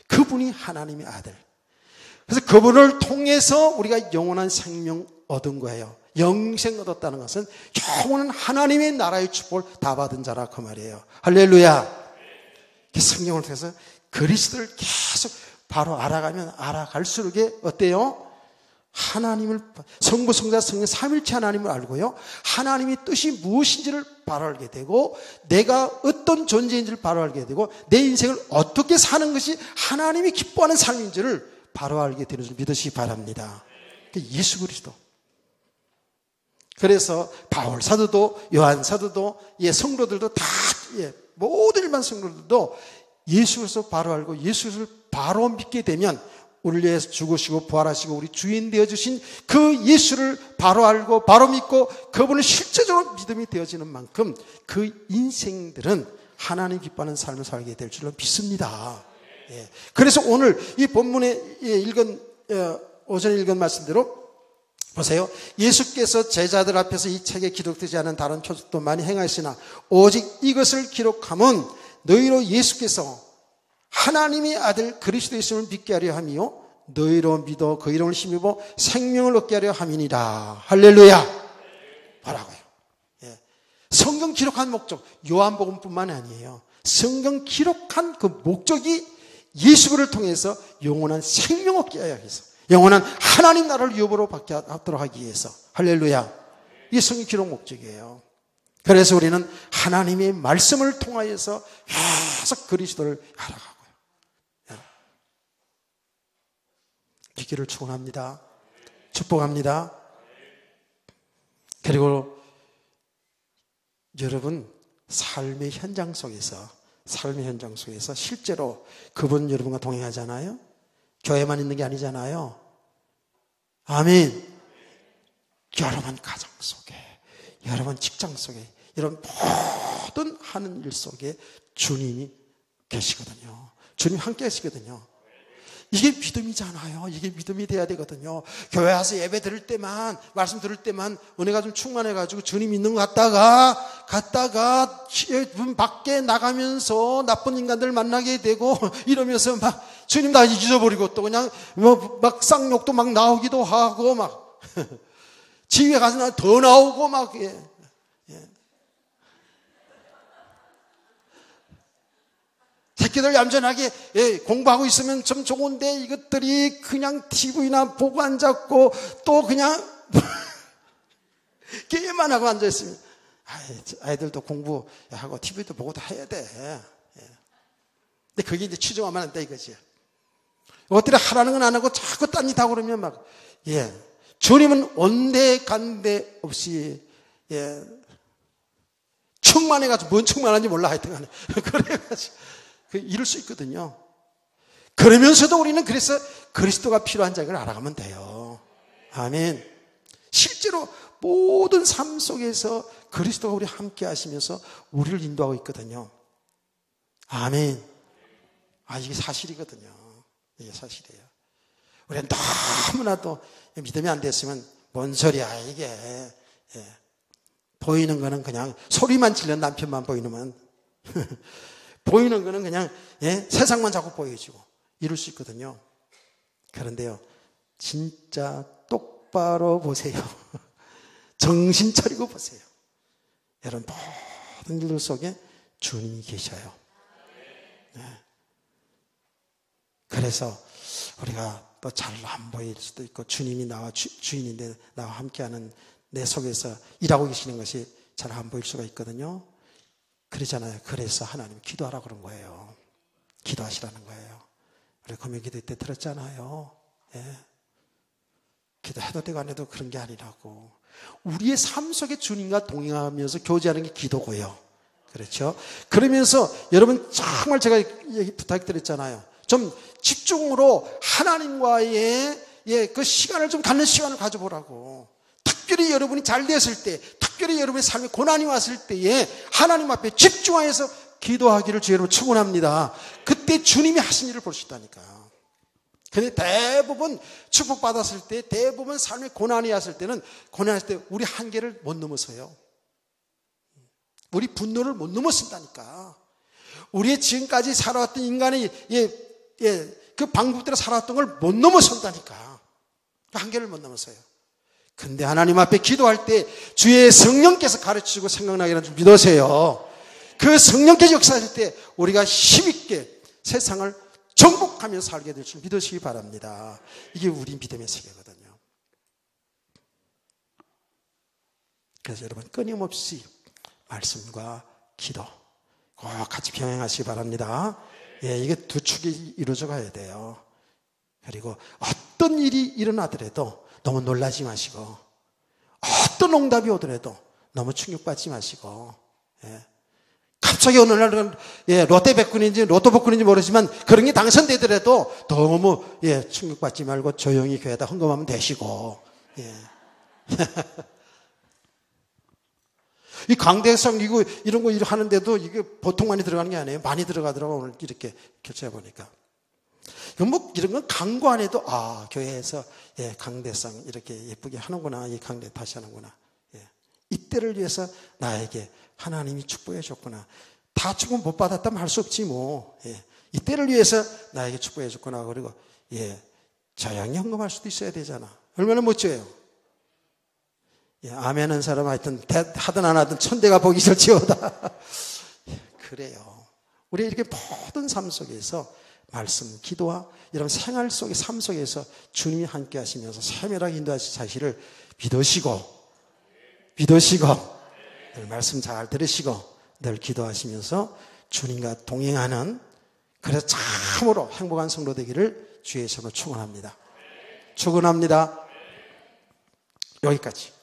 S1: 그분이 하나님의 아들. 그래서 그분을 통해서 우리가 영원한 생명 얻은 거예요. 영생 얻었다는 것은 영원한 하나님의 나라의 축복을 다 받은 자라 그 말이에요. 할렐루야. 성경을 통해서 그리스도를 계속 바로 알아가면 알아갈수록 어때요? 하나님을, 성부, 성자, 성령 삼일체 하나님을 알고요. 하나님의 뜻이 무엇인지를 바로 알게 되고, 내가 어떤 존재인지를 바로 알게 되고, 내 인생을 어떻게 사는 것이 하나님이 기뻐하는 삶인지를 바로 알게 되는 줄 믿으시기 바랍니다. 예수 그리스도. 그래서 바울 사도도, 요한 사도도, 성도들도 다, 모든 일반 성도들도 예수 그리스도 바로 알고 예수 그리스도를 바로 믿게 되면 우리를 위해서 죽으시고 부활하시고 우리 주인 되어주신 그 예수를 바로 알고 바로 믿고 그분을 실제적으로 믿음이 되어지는 만큼 그 인생들은 하나님 기뻐하는 삶을 살게 될 줄로 믿습니다. 그래서 오늘 이 본문에 오전에 읽은 말씀대로 보세요. 예수께서 제자들 앞에서 이 책에 기록되지 않은 다른 표적도 많이 행하시나 오직 이것을 기록함은 너희로 예수께서 하나님의 아들 그리스도 예수를 믿게 하려 함이요 너희로 믿어 그 이름을 힘입어 생명을 얻게 하려 함이니라. 할렐루야. 뭐라고요? 성경 기록한 목적, 요한복음뿐만 아니에요. 성경 기록한 그 목적이 예수를 통해서 영원한 생명 얻게 하기 위해서, 영원한 하나님 나라를 유업으로 받게 하도록 하기 위해서. 할렐루야. 이게 성경 기록 목적이에요. 그래서 우리는 하나님의 말씀을 통하여서 계속 그리스도를 알아가고요. 되기를 축원합니다. 축복합니다. 그리고 여러분 삶의 현장 속에서 실제로 그분 여러분과 동행하잖아요. 교회만 있는 게 아니잖아요. 아멘. 여러분 가정 속에, 여러분 직장 속에, 여러분 모든 하는 일 속에 주님이 계시거든요. 주님 함께 하시거든요. 이게 믿음이잖아요. 이게 믿음이 돼야 되거든요. 교회 와서 예배 들을 때만, 말씀 들을 때만 은혜가 좀 충만해가지고 주님 있는 것 갔다가 문 밖에 나가면서 나쁜 인간들 만나게 되고 이러면서 막 주님 다 잊어버리고 또 그냥 막 쌍욕도 막 나오기도 하고 막 지휘에 가서 더 나오고 막 새끼들 얌전하게 공부하고 있으면 좀 좋은데 이것들이 그냥 TV나 보고 앉았고 또 그냥 게임만 하고 앉아있으면 아이들도 공부하고 TV도 보고 다 해야 돼. 근데 그게 이제 추정하면 안 돼 이거지. 어떻게 하라는 건 안 하고 자꾸 딴짓하고 그러면 막 주님은 온데간데 없이 충만해가지고 뭔 충만한지 몰라 하여튼 간에 그래가지고 이룰 수 있거든요. 그러면서도 우리는 그래서 그리스도가 필요한 자를 알아가면 돼요. 아멘. 실제로 모든 삶 속에서 그리스도가 우리 함께 하시면서 우리를 인도하고 있거든요. 아멘. 이게 사실이거든요. 이게 사실이에요. 우리는 너무나도 믿음이 안 됐으면 뭔 소리야 이게. 보이는 거는 그냥 소리만 질른 남편만 보이면 보이는 거는 그냥 세상만 자꾸 보여지고 이럴 수 있거든요. 그런데요, 진짜 똑바로 보세요. 정신 차리고 보세요. 여러분 모든 일들 속에 주님이 계셔요. 그래서 우리가 또 잘 안 보일 수도 있고 주님이 나와 주인인데 나와 함께하는 내 속에서 일하고 계시는 것이 잘 안 보일 수가 있거든요. 그러잖아요. 그래서 하나님 기도하라고 그런 거예요. 기도하시라는 거예요. 우리 금요 기도 때 들었잖아요. 기도해도 되고 안 해도 그런 게 아니라고. 우리의 삶 속에 주님과 동행하면서 교제하는 게 기도고요. 그렇죠? 그러면서 여러분 정말 제가 부탁드렸잖아요. 좀 집중으로 하나님과의 그 시간을 좀 갖는 시간을 가져보라고. 특별히 여러분이 잘 됐을 때, 특별히 여러분의 삶에 고난이 왔을 때에 하나님 앞에 집중하여서 기도하기를 주의 이름으로 축원합니다. 그때 주님이 하신 일을 볼 수 있다니까. 근데 대부분 축복받았을 때, 대부분 삶에 고난이 왔을 때는, 고난했을 때 우리 한계를 못 넘어서요. 우리 분노를 못 넘어선다니까. 우리의 지금까지 살아왔던 인간의 그 방법대로 살아왔던 걸 못 넘어선다니까. 그 한계를 못 넘어서요. 근데 하나님 앞에 기도할 때 주의 성령께서 가르치고 생각나게 하는 줄 믿으세요. 그 성령께서 역사하실 때 우리가 힘있게 세상을 정복하며 살게 될 줄 믿으시기 바랍니다. 이게 우리 믿음의 세계거든요. 그래서 여러분 끊임없이 말씀과 기도 꼭 같이 병행하시기 바랍니다. 이게 두 축이 이루어져 가야 돼요. 그리고 어떤 일이 일어나더라도 너무 놀라지 마시고, 어떤 응답이 오더라도 너무 충격받지 마시고, 갑자기 어느 날은 롯데 백군인지 로또 복군인지 모르지만 그런 게 당선되더라도 너무 충격받지 말고 조용히 교회에다 헌금하면 되시고, 이 강대상 이런 거 하는데도 이게 보통 많이 들어가는 게 아니에요. 많이 들어가더라고 오늘 이렇게 결제해 보니까. 이런 건 강구 안 해도 교회에서 강대상 이렇게 예쁘게 하는구나, 이 강대 다시 하는구나. 이때를 위해서 나에게 하나님이 축복해 줬구나. 다 축복 못 받았다면 할 수 없지 뭐. 이때를 위해서 나에게 축복해 줬구나. 그리고 조용히 헌금할 수도 있어야 되잖아. 얼마나 멋져요. 아멘한 사람 하여튼 하든 안 하든 천대가 보기 싫지어다. 그래요. 우리 이렇게 모든 삶 속에서 말씀, 기도와 이런 생활 속의 삶 속에서 주님이 함께 하시면서 세밀하게 인도하실 사실을 믿으시고 늘 말씀 잘 들으시고 늘 기도하시면서 주님과 동행하는, 그래서 참으로 행복한 성도 되기를 주의 이름으로 축원합니다. 축원합니다. 여기까지.